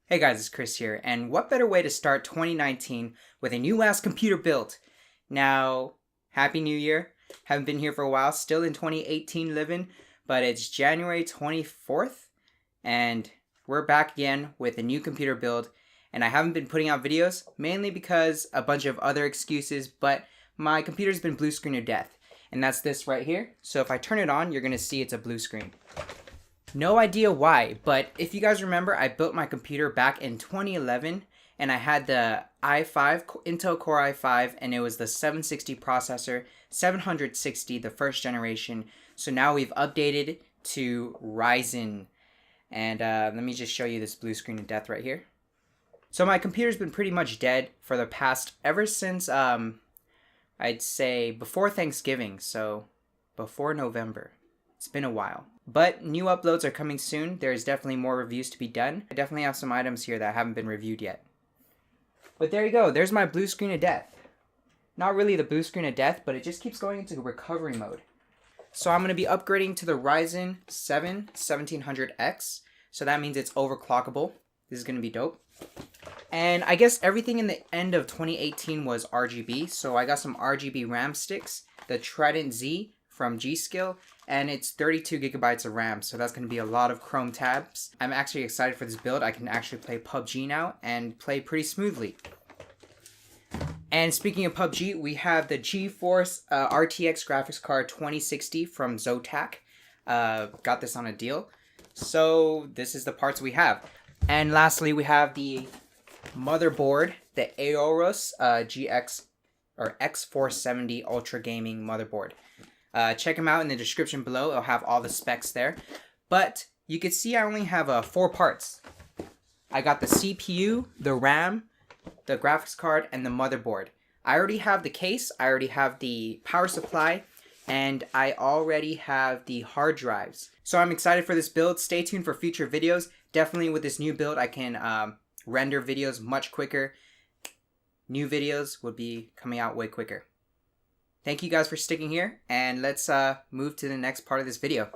Hey guys, it's Chris here, and what better way to start 2019 with a new ass computer build? Now, Happy New Year. Haven't been here for a while, still in 2018 living, but it's January 24th, and we're back again with a new computer build, and I haven't been putting out videos, mainly because a bunch of other excuses, but my computer's been blue screen to death, and that's this right here. So if I turn it on, you're going to see it's a blue screen. No idea why, but if you guys remember, I built my computer back in 2011 and I had the i5, Intel Core i5, and it was the 760 processor, 760, the first generation. So now we've updated to Ryzen. And let me just show you this blue screen of death right here. So my computer's been pretty much dead for the past, ever since, I'd say before Thanksgiving, so before November. It's been a while. But new uploads are coming soon. There's definitely more reviews to be done. I definitely have some items here that haven't been reviewed yet. But there you go. There's my blue screen of death. Not really the blue screen of death, but it just keeps going into recovery mode. So I'm going to be upgrading to the Ryzen 7 1700X. So that means it's overclockable. This is going to be dope. And I guess everything in the end of 2018 was RGB. So I got some RGB RAM sticks. The Trident Z from G-Skill, and it's 32 gigabytes of RAM, so that's going to be a lot of Chrome tabs. I'm actually excited for this build. I can actually play PUBG now and play pretty smoothly. And speaking of PUBG, we have the GeForce RTX graphics card 2060 from Zotac. Got this on a deal. So this is the parts we have. And lastly, we have the motherboard, the Aorus GX or X470 Ultra Gaming motherboard. Check them out in the description below. I'll have all the specs there. But you can see I only have 4 parts. I got the CPU, the RAM, the graphics card, and the motherboard. I already have the case, I already have the power supply, and I already have the hard drives. So I'm excited for this build. Stay tuned for future videos. Definitely with this new build, I can render videos much quicker. New videos will be coming out way quicker. Thank you guys for sticking here, and let's move to the next part of this video.